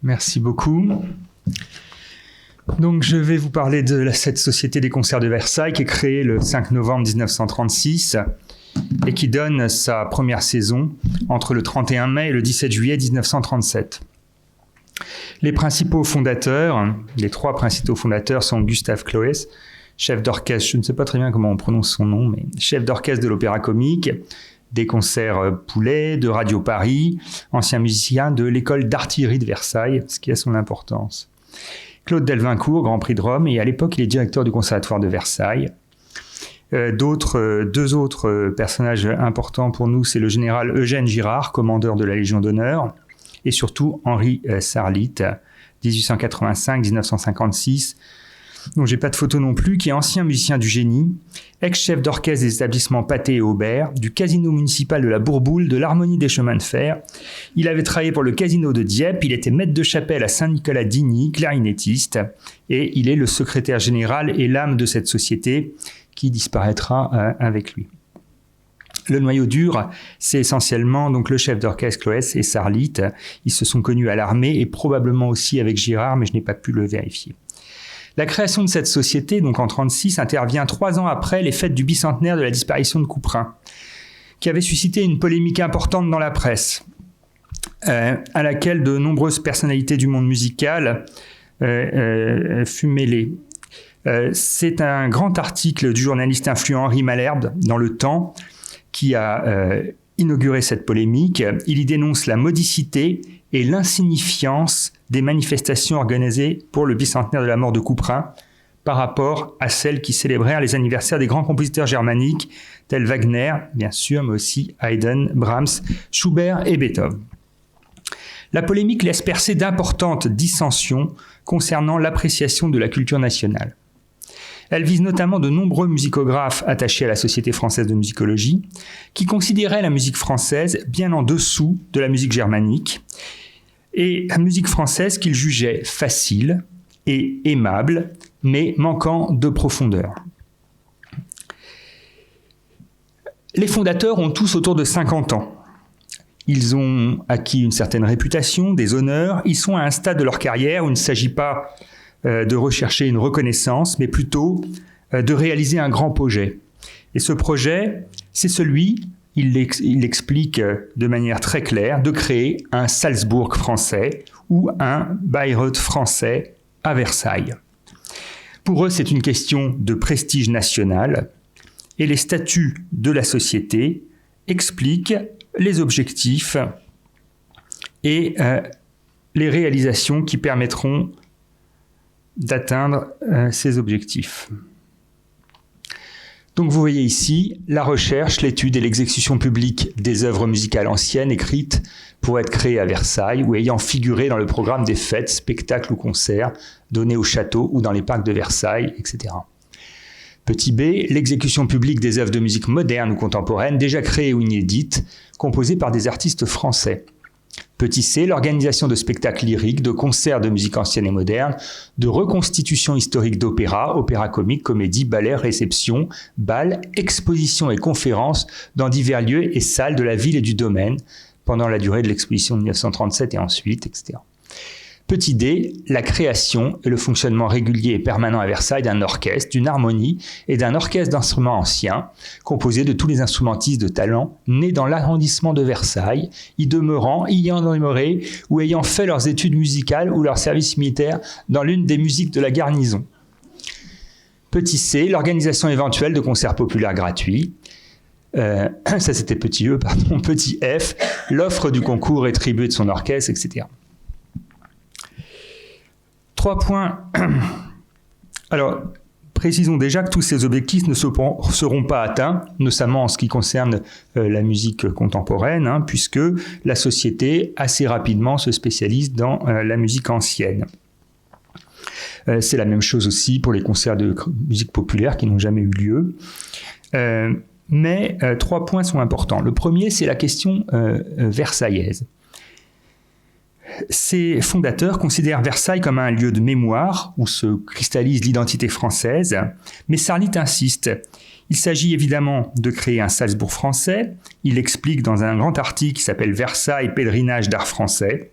Merci beaucoup. Donc, je vais vous parler de cette Société des concerts de Versailles qui est créée le 5 novembre 1936 et qui donne sa première saison entre le 31 mai et le 17 juillet 1937. Les trois principaux fondateurs sont Gustave Cloès, chef d'orchestre, je ne sais pas très bien comment on prononce son nom, mais chef d'orchestre de l'Opéra Comique, des concerts Poulet, de Radio Paris, ancien musicien de l'école d'artillerie de Versailles, ce qui a son importance. Claude Delvincourt, Grand Prix de Rome, et à l'époque, il est directeur du Conservatoire de Versailles. Deux autres personnages importants pour nous, c'est le général Eugène Girard, commandeur de la Légion d'honneur, et surtout Henri Sarlit, 1885-1956, dont j'ai pas de photo non plus, qui est ancien musicien du Génie, ex-chef d'orchestre des établissements Pathé et Aubert, du casino municipal de la Bourboule, de l'Harmonie des chemins de fer. Il avait travaillé pour le casino de Dieppe, il était maître de chapelle à Saint-Nicolas-d'Igny, clarinettiste, et il est le secrétaire général et l'âme de cette société qui disparaîtra avec lui. Le noyau dur, c'est essentiellement donc le chef d'orchestre Cloès et Sarlit. Ils se sont connus à l'armée et probablement aussi avec Girard, mais je n'ai pas pu le vérifier. La création de cette société, donc en 1936, intervient 3 ans après les fêtes du bicentenaire de la disparition de Couperin, qui avait suscité une polémique importante dans la presse, à laquelle de nombreuses personnalités du monde musical furent mêlées. C'est un grand article du journaliste influent Henri Malherbe dans Le Temps qui a inauguré cette polémique. Il y dénonce la modicité et l'insignifiance des manifestations organisées pour le bicentenaire de la mort de Couperin par rapport à celles qui célébrèrent les anniversaires des grands compositeurs germaniques tels Wagner, bien sûr, mais aussi Haydn, Brahms, Schubert et Beethoven. La polémique laisse percer d'importantes dissensions concernant l'appréciation de la culture nationale. Elle vise notamment de nombreux musicographes attachés à la Société française de musicologie qui considéraient la musique française bien en dessous de la musique germanique et la musique française qu'ils jugeaient facile et aimable, mais manquant de profondeur. Les fondateurs ont tous autour de 50 ans. Ils ont acquis une certaine réputation, des honneurs. Ils sont à un stade de leur carrière où il ne s'agit pas de rechercher une reconnaissance, mais plutôt de réaliser un grand projet. Et ce projet, c'est celui, il l'explique de manière très claire, de créer un Salzbourg français ou un Bayreuth français à Versailles. Pour eux, c'est une question de prestige national et les statuts de la société expliquent les objectifs et les réalisations qui permettront d'atteindre ces objectifs. Donc vous voyez ici la recherche, l'étude et l'exécution publique des œuvres musicales anciennes écrites pour être créées à Versailles ou ayant figuré dans le programme des fêtes, spectacles ou concerts donnés au château ou dans les parcs de Versailles, etc. Petit b, l'exécution publique des œuvres de musique moderne ou contemporaine déjà créées ou inédites, composées par des artistes français. Petit c, l'organisation de spectacles lyriques, de concerts de musique ancienne et moderne, de reconstitutions historiques d'opéra, opéra comique, comédie, ballet, réception, bals, expositions et conférences dans divers lieux et salles de la ville et du domaine pendant la durée de l'exposition de 1937 et ensuite, etc. Petit d, la création et le fonctionnement régulier et permanent à Versailles d'un orchestre, d'une harmonie et d'un orchestre d'instruments anciens, composé de tous les instrumentistes de talent nés dans l'arrondissement de Versailles, y demeurant, y ayant demeuré ou ayant fait leurs études musicales ou leur service militaire dans l'une des musiques de la garnison. Petit c, l'organisation éventuelle de concerts populaires gratuits. Ça c'était petit e, pardon. Petit f, l'offre du concours rétribué de son orchestre, etc. 3 points. Alors, précisons déjà que tous ces objectifs ne seront pas atteints, notamment en ce qui concerne la musique contemporaine, puisque la société, assez rapidement, se spécialise dans la musique ancienne. C'est la même chose aussi pour les concerts de musique populaire qui n'ont jamais eu lieu. Mais 3 points sont importants. Le premier, c'est la question versaillaise. Ces fondateurs considèrent Versailles comme un lieu de mémoire où se cristallise l'identité française, mais Sarlit insiste. Il s'agit évidemment de créer un Salzbourg français. Il explique dans un grand article qui s'appelle « Versailles, pèlerinage d'art français ».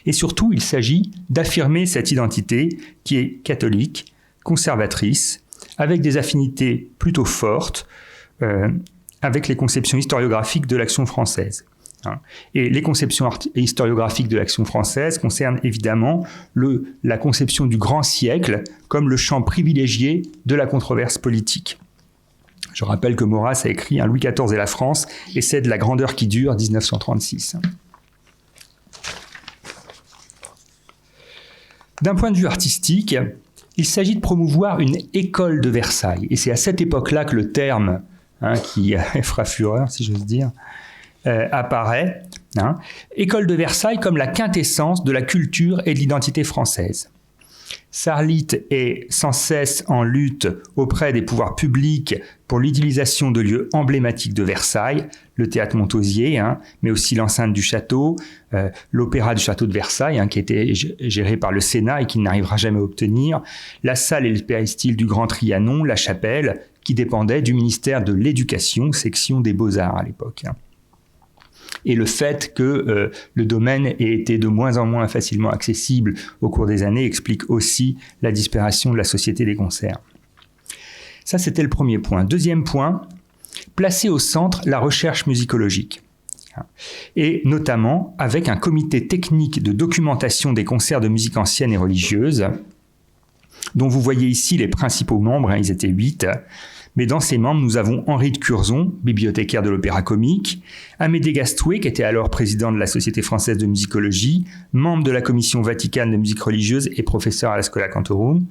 Et surtout, il s'agit d'affirmer cette identité qui est catholique, conservatrice, avec des affinités plutôt fortes avec les conceptions historiographiques de l'action française. Et les conceptions historiographiques de l'action française concernent évidemment la conception du grand siècle comme le champ privilégié de la controverse politique. Je rappelle que Maurras a écrit Louis XIV et la France, essai de la grandeur qui dure, 1936. D'un point de vue artistique, il s'agit de promouvoir une école de Versailles. Et c'est à cette époque-là que le terme, qui fera fureur, si j'ose dire, apparaît. École de Versailles comme la quintessence de la culture et de l'identité française. Sarlit est sans cesse en lutte auprès des pouvoirs publics pour l'utilisation de lieux emblématiques de Versailles, le théâtre Montausier, mais aussi l'enceinte du château, l'opéra du château de Versailles, qui était géré par le Sénat et qui n'arrivera jamais à obtenir, la salle et le péristyle du Grand Trianon, la chapelle, qui dépendait du ministère de l'Éducation, section des Beaux-Arts à l'époque. Et le fait que le domaine ait été de moins en moins facilement accessible au cours des années explique aussi la disparition de la Société des concerts. Ça, c'était le premier point. Deuxième point, placer au centre la recherche musicologique. Et notamment avec un comité technique de documentation des concerts de musique ancienne et religieuse, dont vous voyez ici les principaux membres, ils étaient 8. Mais dans ces membres, nous avons Henri de Curzon, bibliothécaire de l'Opéra Comique, Amédée Gastouet, qui était alors président de la Société française de musicologie, membre de la Commission vaticane de musique religieuse et professeur à la Schola Cantorum,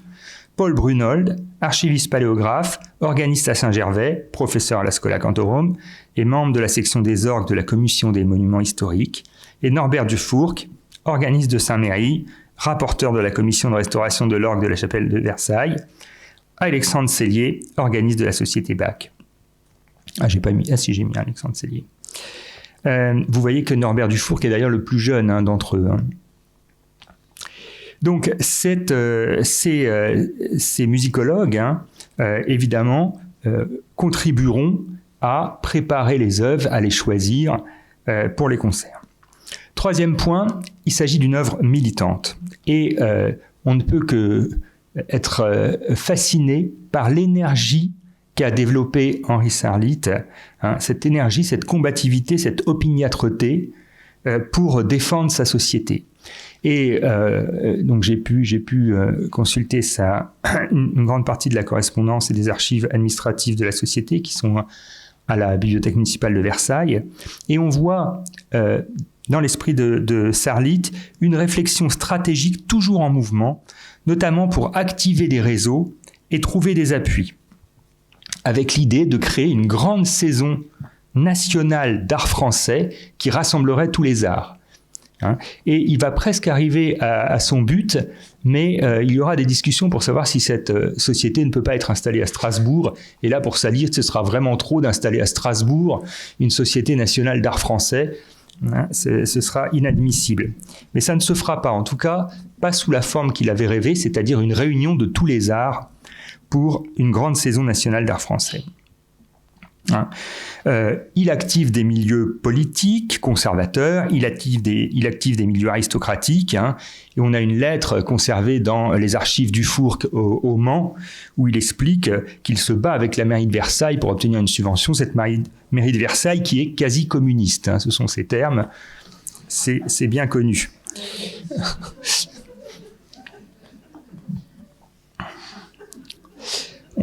Paul Brunold, archiviste paléographe, organiste à Saint-Gervais, professeur à la Schola Cantorum, et membre de la section des orgues de la Commission des monuments historiques, et Norbert Dufourc, organiste de Saint-Méry, rapporteur de la Commission de restauration de l'orgue de la chapelle de Versailles, Alexandre Sellier, organiste de la Société Bach. J'ai mis Alexandre Sellier. Vous voyez que Norbert Dufourc est d'ailleurs le plus jeune d'entre eux. Donc, ces musicologues, évidemment, contribueront à préparer les œuvres, à les choisir pour les concerts. Troisième point, il s'agit d'une œuvre militante. Et on ne peut que être fasciné par l'énergie qu'a développée Henri Sarlit, cette énergie, cette combativité, cette opiniâtreté pour défendre sa société. Et donc j'ai pu consulter une grande partie de la correspondance et des archives administratives de la société qui sont à la bibliothèque municipale de Versailles, et on voit dans l'esprit de Sarlit une réflexion stratégique toujours en mouvement, notamment pour activer des réseaux et trouver des appuis, avec l'idée de créer une grande saison nationale d'art français qui rassemblerait tous les arts. Et il va presque arriver à son but, mais il y aura des discussions pour savoir si cette société ne peut pas être installée à Strasbourg. Et là, pour Sarlit, ce sera vraiment trop d'installer à Strasbourg une société nationale d'art français. Ce sera inadmissible. Mais ça ne se fera pas, en tout cas, pas sous la forme qu'il avait rêvé, c'est-à-dire une réunion de tous les arts pour une grande saison nationale d'art français. Il active des milieux politiques, conservateurs, il active des milieux aristocratiques, et on a une lettre conservée dans les archives du Fourc au Mans, où il explique qu'il se bat avec la mairie de Versailles pour obtenir une subvention, cette mairie de Versailles qui est quasi communiste, ce sont ces termes, c'est bien connu.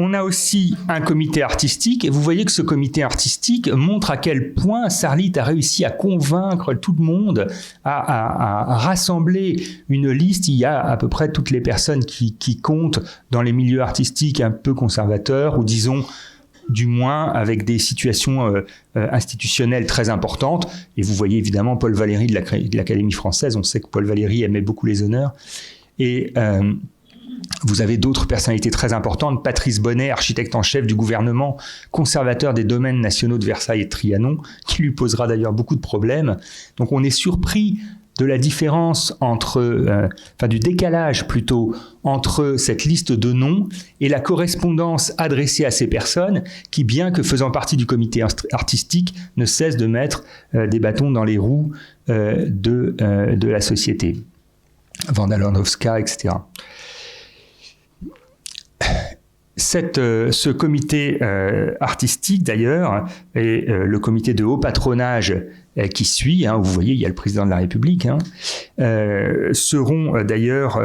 On a aussi un comité artistique, et vous voyez que ce comité artistique montre à quel point Sarlit a réussi à convaincre tout le monde, à rassembler une liste. Il y a à peu près toutes les personnes qui comptent dans les milieux artistiques un peu conservateurs, ou disons, du moins avec des situations institutionnelles très importantes. Et vous voyez évidemment Paul Valéry de l'Académie française. On sait que Paul Valéry aimait beaucoup les honneurs. Et vous avez d'autres personnalités très importantes, Patrice Bonnet, architecte en chef du gouvernement, conservateur des domaines nationaux de Versailles et de Trianon, qui lui posera d'ailleurs beaucoup de problèmes. Donc on est surpris de la différence du décalage plutôt, entre cette liste de noms et la correspondance adressée à ces personnes qui, bien que faisant partie du comité artistique, ne cessent de mettre des bâtons dans les roues de la société. Wanda Landowska, etc. Ce comité artistique, d'ailleurs, et le comité de haut patronage qui suit, vous voyez, il y a le président de la République, seront d'ailleurs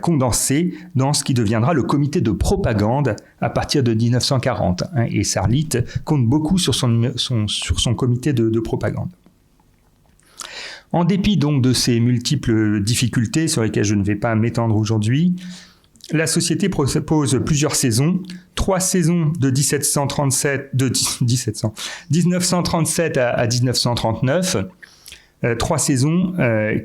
condensés dans ce qui deviendra le comité de propagande à partir de 1940. Et Sarlit compte beaucoup sur son comité de propagande. En dépit donc de ces multiples difficultés sur lesquelles je ne vais pas m'étendre aujourd'hui, la société propose plusieurs saisons, 3 saisons de 1937 à 1939, 3 saisons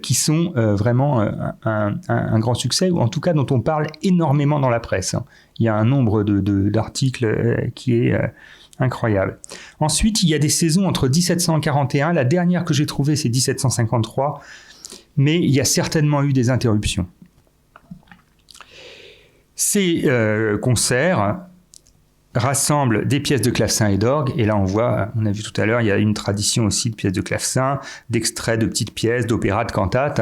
qui sont vraiment un grand succès, ou en tout cas dont on parle énormément dans la presse. Il y a un nombre d'articles qui est incroyable. Ensuite, il y a des saisons entre 1741, la dernière que j'ai trouvée c'est 1753, mais il y a certainement eu des interruptions. Ces concerts rassemblent des pièces de clavecin et d'orgue, et là on a vu tout à l'heure, il y a une tradition aussi de pièces de clavecin, d'extraits de petites pièces, d'opéras, de cantates,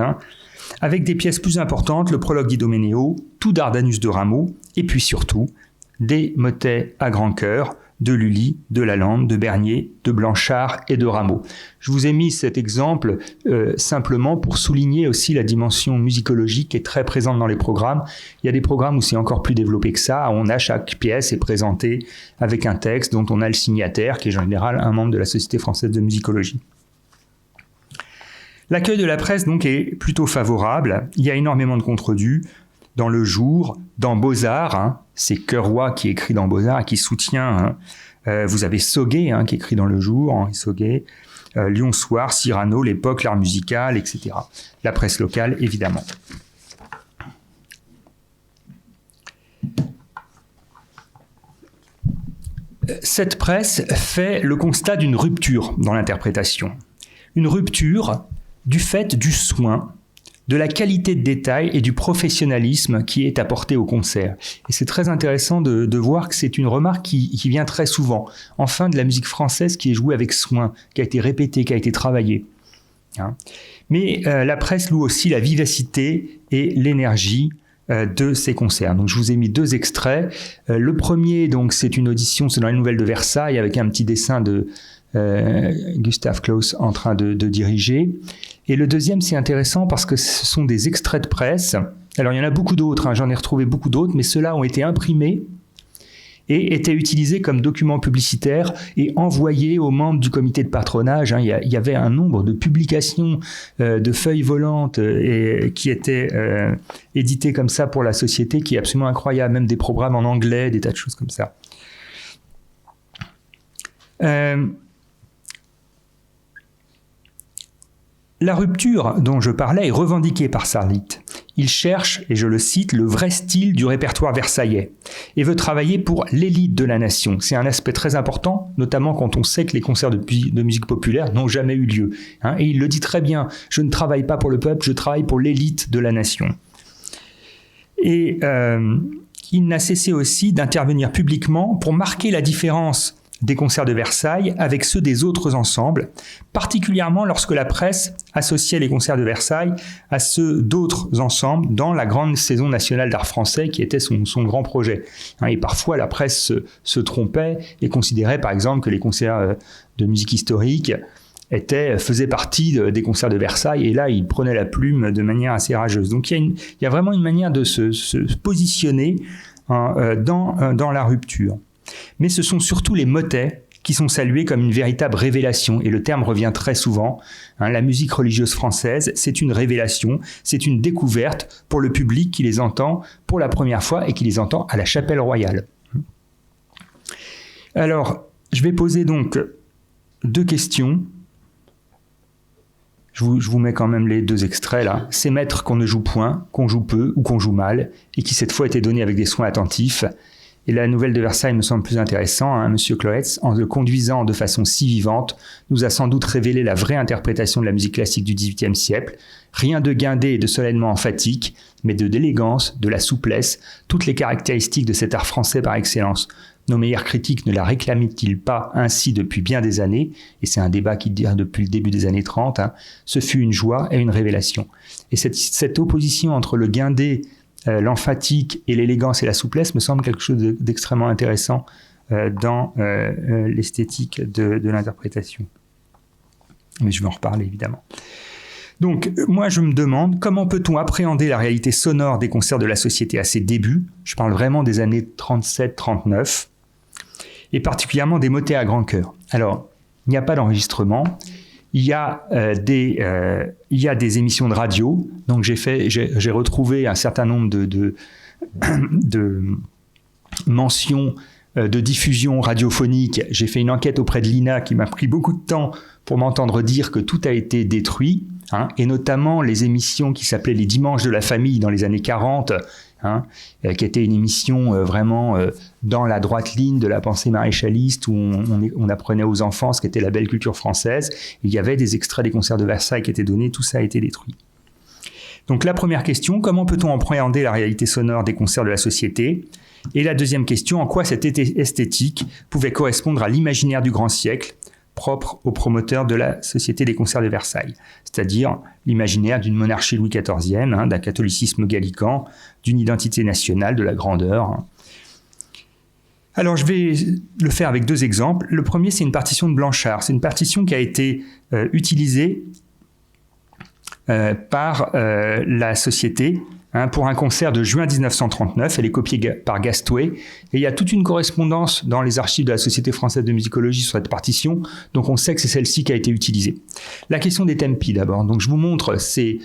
avec des pièces plus importantes, le prologue d'Idoménéo, tout Dardanus de Rameau, et puis surtout des motets à grand chœur, de Lully, de Lalande, de Bernier, de Blanchard et de Rameau. Je vous ai mis cet exemple simplement pour souligner aussi la dimension musicologique qui est très présente dans les programmes. Il y a des programmes où c'est encore plus développé que ça. Chaque pièce est présentée avec un texte dont on a le signataire, qui est en général un membre de la Société française de musicologie. L'accueil de la presse donc est plutôt favorable. Il y a énormément de contrevus. Dans Le Jour, dans Beaux-Arts, c'est Kerouac qui écrit dans Beaux-Arts et qui soutient. Vous avez Sauguet qui écrit dans Le Jour, Henri Sauguet, Lyon Soir, Cyrano, L'Époque, L'Art musical, etc. La presse locale, évidemment. Cette presse fait le constat d'une rupture dans l'interprétation. Une rupture du fait du soin, de la qualité de détail et du professionnalisme qui est apporté au concert. Et c'est très intéressant de voir que c'est une remarque qui vient très souvent, enfin de la musique française qui est jouée avec soin, qui a été répétée, qui a été travaillée. Mais la presse loue aussi la vivacité et l'énergie de ces concerts. Donc je vous ai mis 2 extraits. Le premier, donc, c'est une audition, c'est dans les Nouvelles de Versailles, avec un petit dessin de Gustav Klaus en train de diriger. Et le deuxième, c'est intéressant parce que ce sont des extraits de presse. Alors, il y en a beaucoup d'autres, j'en ai retrouvé beaucoup d'autres, mais ceux-là ont été imprimés et étaient utilisés comme documents publicitaires et envoyés aux membres du comité de patronage. Il y avait un nombre de publications de feuilles volantes qui étaient éditées comme ça pour la société qui est absolument incroyable, même des programmes en anglais, des tas de choses comme ça. La rupture dont je parlais est revendiquée par Sarlit. Il cherche, et je le cite, le vrai style du répertoire versaillais et veut travailler pour l'élite de la nation. C'est un aspect très important, notamment quand on sait que les concerts de musique populaire n'ont jamais eu lieu. Et il le dit très bien, je ne travaille pas pour le peuple, je travaille pour l'élite de la nation. Et il n'a cessé aussi d'intervenir publiquement pour marquer la différence des concerts de Versailles avec ceux des autres ensembles, particulièrement lorsque la presse associait les concerts de Versailles à ceux d'autres ensembles dans la grande saison nationale d'art français qui était son grand projet. Et parfois la presse se trompait et considérait par exemple que les concerts de musique historique faisaient partie des concerts de Versailles, et là il prenait la plume de manière assez rageuse. Donc il y a vraiment une manière de se positionner dans la rupture. Mais ce sont surtout les motets qui sont salués comme une véritable révélation, et le terme revient très souvent. La musique religieuse française, c'est une révélation, c'est une découverte pour le public qui les entend pour la première fois et qui les entend à la Chapelle Royale. Alors, je vais poser donc 2 questions. Je vous mets quand même les 2 extraits là. Ces maîtres qu'on ne joue point, qu'on joue peu ou qu'on joue mal, et qui cette fois étaient donnés avec des soins attentifs. Et la Nouvelle de Versailles me semble plus intéressant. Monsieur Cloetz, en le conduisant de façon si vivante, nous a sans doute révélé la vraie interprétation de la musique classique du XVIIIe siècle. Rien de guindé et de solennement emphatique, mais de l'élégance, de la souplesse, toutes les caractéristiques de cet art français par excellence. Nos meilleurs critiques ne la réclamaient-ils pas ainsi depuis bien des années? Et c'est un débat qui dure depuis le début des années 30. Ce fut une joie et une révélation. Et cette opposition entre le guindé, l'emphatique et l'élégance et la souplesse me semble quelque chose d'extrêmement intéressant dans l'esthétique de l'interprétation. Mais je vais en reparler évidemment. Donc, moi, je me demande comment peut-on appréhender la réalité sonore des concerts de la Société à ses débuts. Je parle vraiment des années 37-39, et particulièrement des motets à grand chœur. Alors, il n'y a pas d'enregistrement, il y a des émissions de radio. Donc, j'ai retrouvé un certain nombre de mentions de diffusion radiophonique. J'ai fait une enquête auprès de l'INA qui m'a pris beaucoup de temps pour m'entendre dire que tout a été détruit, et notamment les émissions qui s'appelaient les Dimanches de la famille dans les années 40, qui était une émission vraiment dans la droite ligne de la pensée maréchaliste, où on apprenait aux enfants ce qu'était la belle culture française. Il y avait des extraits des concerts de Versailles qui étaient donnés, tout ça a été détruit. Donc la première question, comment peut-on appréhender la réalité sonore des concerts de la Société? Et la deuxième question, en quoi cette esthétique pouvait correspondre à l'imaginaire du grand siècle, propre aux promoteurs de la Société des concerts de Versailles, c'est-à-dire l'imaginaire d'une monarchie Louis XIVe, d'un catholicisme gallican, d'une identité nationale, de la grandeur. Alors je vais le faire avec deux exemples. Le premier, c'est une partition de Blanchard. C'est une partition qui a été utilisée par la Société pour un concert de juin 1939. Elle est copiée par Gastouet. Et il y a toute une correspondance dans les archives de la Société française de musicologie sur cette partition. Donc on sait que c'est celle-ci qui a été utilisée. La question des tempi d'abord. Donc je vous montre, c'est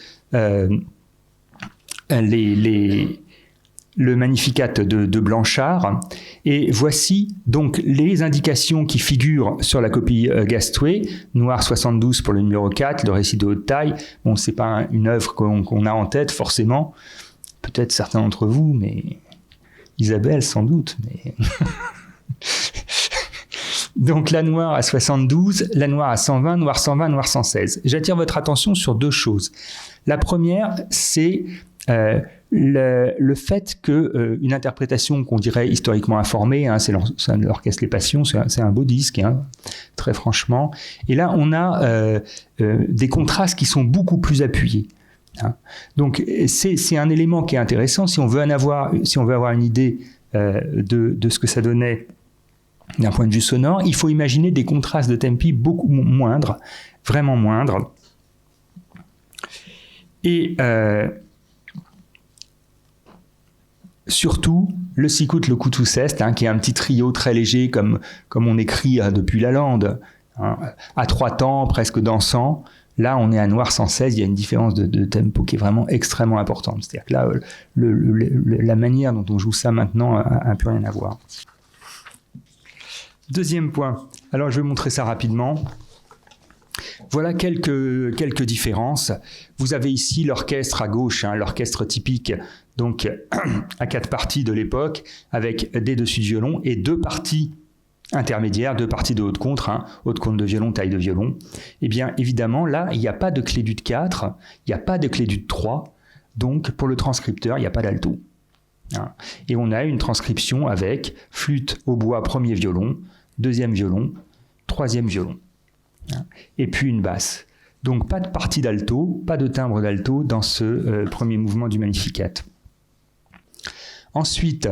le Magnificat de Blanchard. Et voici donc les indications qui figurent sur la copie Gastouet. Noir 72 pour le numéro 4, le récit de haute taille. Bon, c'est pas une œuvre qu'on a en tête forcément. Peut-être certains d'entre vous, mais Isabelle sans doute. Mais donc la noire à 72, la noire à 120, noir 120, noir 116. J'attire votre attention sur deux choses. La première, c'est le fait qu'une interprétation qu'on dirait historiquement informée, c'est l'Orchestre Les Passions, c'est un beau disque, très franchement. Et là, on a des contrastes qui sont beaucoup plus appuyés. Donc, c'est un élément qui est intéressant. Si on veut avoir une idée de ce que ça donnait d'un point de vue sonore, il faut imaginer des contrastes de tempi beaucoup moindres, vraiment moindres. Et surtout, le sicut, le coutou ceste, qui est un petit trio très léger, comme on écrit depuis Lalande, à trois temps, presque dansant. Là, on est à noir 116, il y a une différence de tempo qui est vraiment extrêmement importante. C'est-à-dire que là, la manière dont on joue ça maintenant a plus rien à voir. Deuxième point. Alors, je vais montrer ça rapidement. Voilà quelques différences. Vous avez ici l'orchestre à gauche, l'orchestre typique, donc à 4 parties de l'époque, avec des dessus de violon et 2 parties intermédiaires, 2 parties de haute contre, haute contre de violon, taille de violon. Eh bien, évidemment, là, il n'y a pas de clé d'ut 4, il n'y a pas de clé d'ut 3, donc pour le transcripteur, il n'y a pas d'alto. Et on a une transcription avec flûte, hautbois, premier violon, deuxième violon, troisième violon. Et puis une basse. Donc pas de partie d'alto, pas de timbre d'alto dans ce premier mouvement du Magnificat. Ensuite,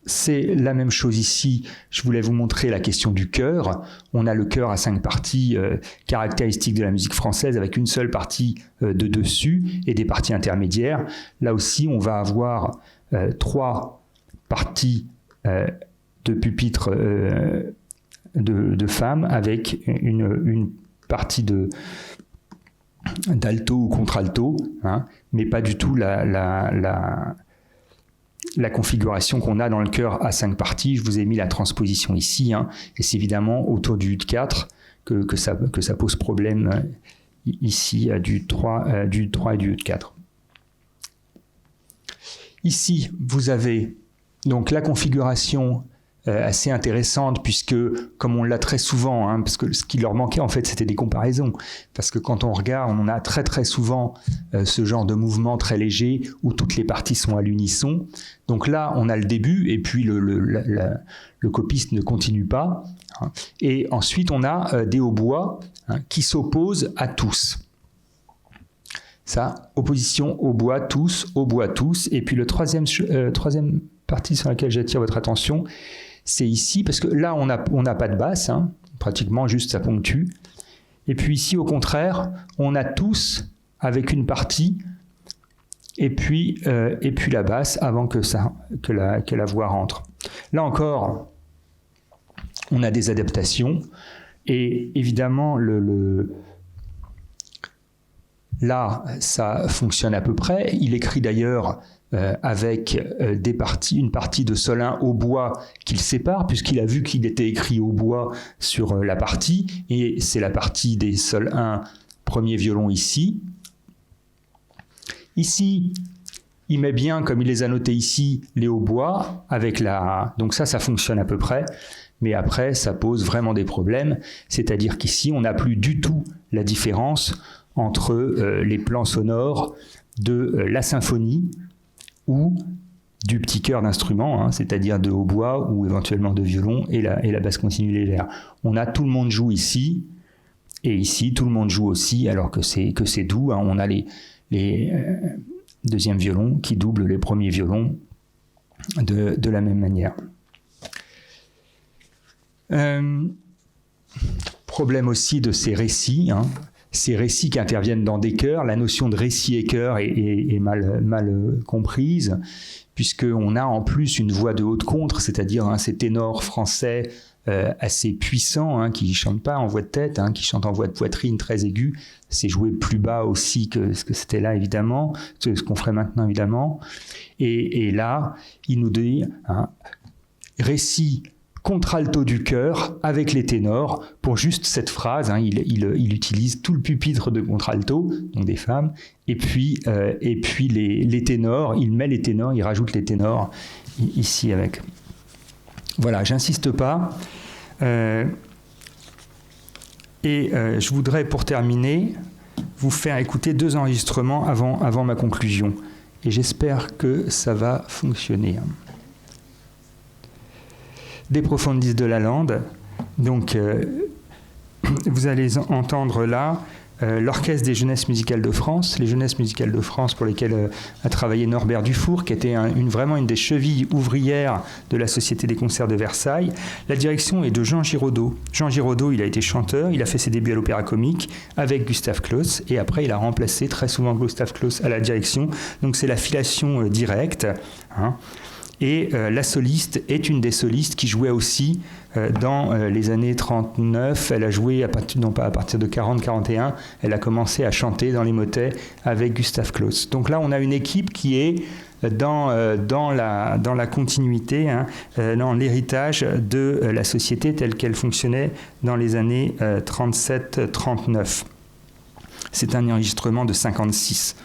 c'est la même chose ici. Je voulais vous montrer la question du chœur. On a le chœur à 5 parties caractéristiques de la musique française avec une seule partie de dessus et des parties intermédiaires. Là aussi, on va avoir 3 parties de pupitre de femmes avec une partie d'alto ou contralto, mais pas du tout la configuration qu'on a dans le chœur à 5 parties. Je vous ai mis la transposition ici, et c'est évidemment autour du ut 4 que ça pose problème ici du 3 et du ut 4. Ici, vous avez donc la configuration assez intéressante, puisque, comme on l'a très souvent, hein, parce que ce qui leur manquait, en fait, c'était des comparaisons. Parce que quand on regarde, on a très très souvent ce genre de mouvement très léger où toutes les parties sont à l'unisson. Donc là, on a le début, et puis le copiste ne continue pas. Hein. Et ensuite, on a des hautbois qui s'opposent à tous. Ça, opposition hautbois tous. Et puis le troisième partie sur laquelle j'attire votre attention, c'est ici, parce que là, on n'a pas de basse, hein, pratiquement juste ça ponctue. Et puis ici, au contraire, on a tous avec une partie, et puis la basse avant que la voix rentre. Là encore, on a des adaptations, et évidemment, là, ça fonctionne à peu près. Il écrit d'ailleurs avec une partie de sol 1 hautbois qu'il sépare, puisqu'il a vu qu'il était écrit hautbois sur la partie, et c'est la partie des sol 1 premier violon ici. Ici, il met bien, comme il les a notés ici, les hautbois, avec donc ça fonctionne à peu près. Mais après, ça pose vraiment des problèmes. C'est-à-dire qu'ici, on n'a plus du tout la différence entre les plans sonores de la symphonie ou du petit chœur d'instrument, hein, c'est-à-dire de hautbois ou éventuellement de violon et la basse continue légère. On a tout le monde joue ici, et ici, tout le monde joue aussi, alors que c'est doux. Hein. On a les deuxièmes violons qui doublent les premiers violons de la même manière. Problème aussi de ces récits, hein. Ces récits qui interviennent dans des chœurs, la notion de récit et chœur est mal comprise, puisqu'on a en plus une voix de haute contre, c'est-à-dire ces ténors français assez puissants, hein, qui ne chantent pas en voix de tête, hein, qui chantent en voix de poitrine très aiguë. C'est joué plus bas aussi que ce que c'était là, évidemment, ce qu'on ferait maintenant, évidemment. Et là, il nous dit récit contralto du chœur avec les ténors. Pour juste cette phrase, hein, il utilise tout le pupitre de contralto, donc des femmes, et puis les ténors, il met les ténors, il rajoute les ténors ici avec. Voilà, j'insiste pas. Je voudrais, pour terminer, vous faire écouter 2 enregistrements avant ma conclusion. Et j'espère que ça va fonctionner. Des Profondis de la Lande. Donc, vous allez entendre là l'Orchestre des Jeunesses Musicales de France, les Jeunesses Musicales de France pour lesquelles a travaillé Norbert Dufour, qui était vraiment une des chevilles ouvrières de la Société des Concerts de Versailles. La direction est de Jean Giraudot. Jean Giraudot, il a été chanteur, il a fait ses débuts à l'Opéra Comique avec Gustav Kloss, et après il a remplacé très souvent Gustav Kloss à la direction. Donc c'est la filiation directe, hein. Et la soliste est une des solistes qui jouait aussi dans les années 39. Elle a joué, non pas à partir de 40-41, elle a commencé à chanter dans les motets avec Gustav Kloss. Donc là, on a une équipe qui est dans la continuité, hein, dans l'héritage de la société telle qu'elle fonctionnait dans les années 37-39. C'est un enregistrement de 56.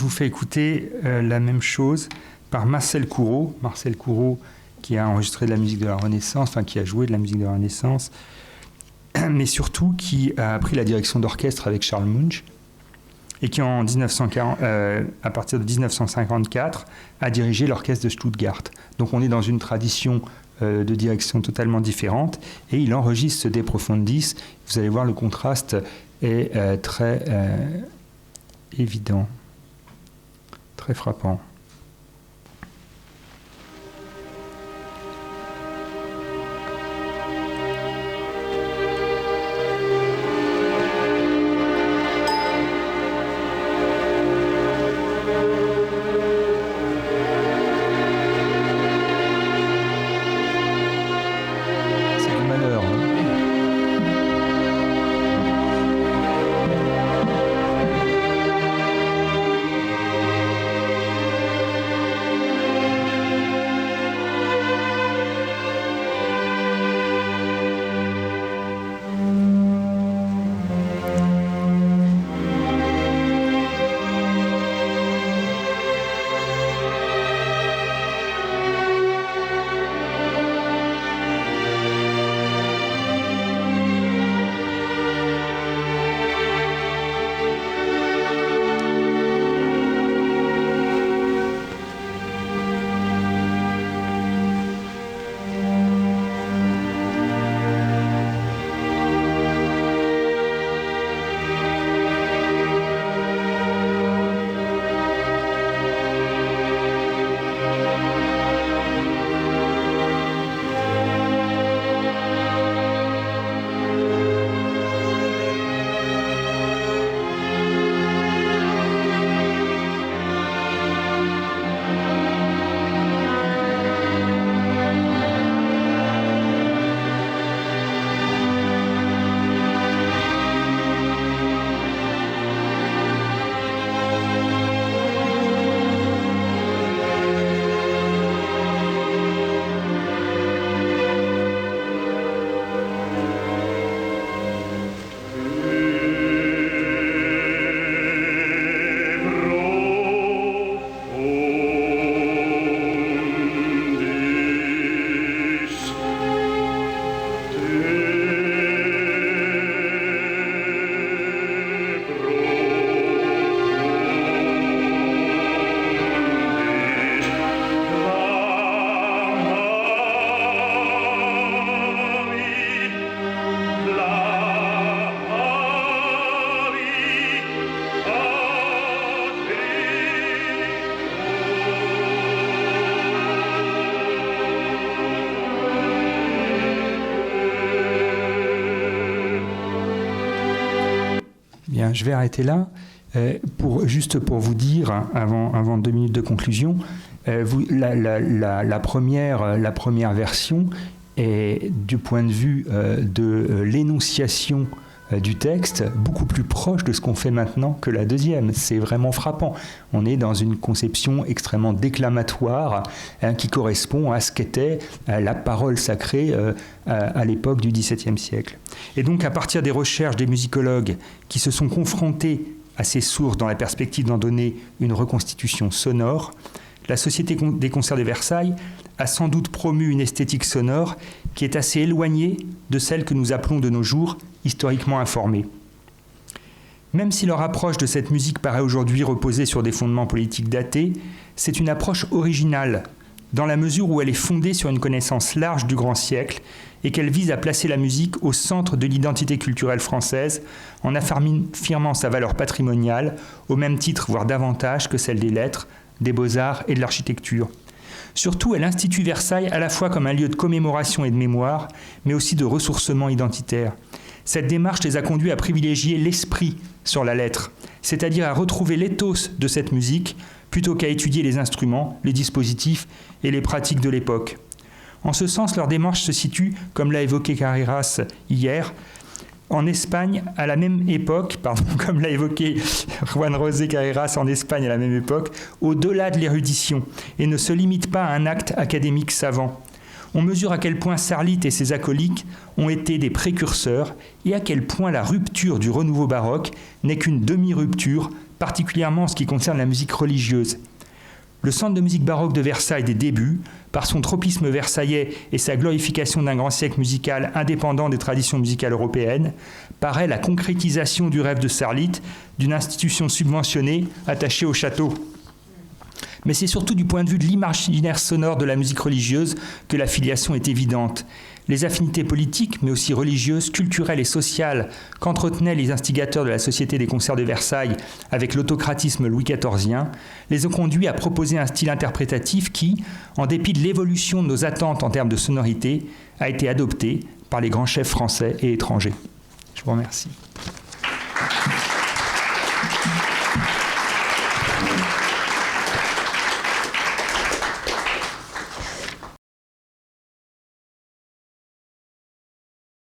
je vous fais écouter la même chose par Marcel Couraud. Marcel Couraud, qui a enregistré de la musique de la Renaissance, enfin qui a joué de la musique de la Renaissance, mais surtout qui a pris la direction d'orchestre avec Charles Munch, et qui à partir de 1954 a dirigé l'orchestre de Stuttgart. Donc on est dans une tradition de direction totalement différente, et il enregistre ce De Profundis. Vous allez voir, le contraste est très évident, très frappant. Je vais arrêter là. Juste pour vous dire, avant 2 minutes de conclusion, la première version est, du point de vue de l'énonciation du texte, beaucoup plus proche de ce qu'on fait maintenant que la deuxième. C'est vraiment frappant. On est dans une conception extrêmement déclamatoire qui correspond à ce qu'était la parole sacrée à l'époque du XVIIe siècle. Et donc, à partir des recherches des musicologues qui se sont confrontés à ces sources dans la perspective d'en donner une reconstitution sonore, la Société des concerts de Versailles a sans doute promu une esthétique sonore qui est assez éloignée de celle que nous appelons de nos jours historiquement informée. Même si leur approche de cette musique paraît aujourd'hui reposer sur des fondements politiques datés, c'est une approche originale, dans la mesure où elle est fondée sur une connaissance large du grand siècle et qu'elle vise à placer la musique au centre de l'identité culturelle française en affirmant sa valeur patrimoniale au même titre, voire davantage, que celle des lettres, des beaux-arts et de l'architecture. Surtout, elle institue Versailles à la fois comme un lieu de commémoration et de mémoire, mais aussi de ressourcement identitaire. Cette démarche les a conduits à privilégier l'esprit sur la lettre, c'est-à-dire à retrouver l'éthos de cette musique, plutôt qu'à étudier les instruments, les dispositifs et les pratiques de l'époque. En ce sens, leur démarche se situe, comme l'a évoqué Carreras hier, en Espagne à la même époque, comme l'a évoqué Juan José Carreras en Espagne à la même époque, au-delà de l'érudition, et ne se limite pas à un acte académique savant. on mesure à quel point Sarlit et ses acolytes ont été des précurseurs et à quel point la rupture du renouveau baroque n'est qu'une demi-rupture, particulièrement en ce qui concerne la musique religieuse. Le Centre de musique baroque de Versailles des débuts, par son tropisme versaillais et sa glorification d'un grand siècle musical indépendant des traditions musicales européennes, paraît la concrétisation du rêve de Sarlit, d'une institution subventionnée attachée au château. Mais c'est surtout du point de vue de l'imaginaire sonore de la musique religieuse que la filiation est évidente. Les affinités politiques, mais aussi religieuses, culturelles et sociales qu'entretenaient les instigateurs de la Société des concerts de Versailles avec l'autocratisme Louis XIVien, les ont conduits à proposer un style interprétatif qui, en dépit de l'évolution de nos attentes en termes de sonorité, a été adopté par les grands chefs français et étrangers. Je vous remercie.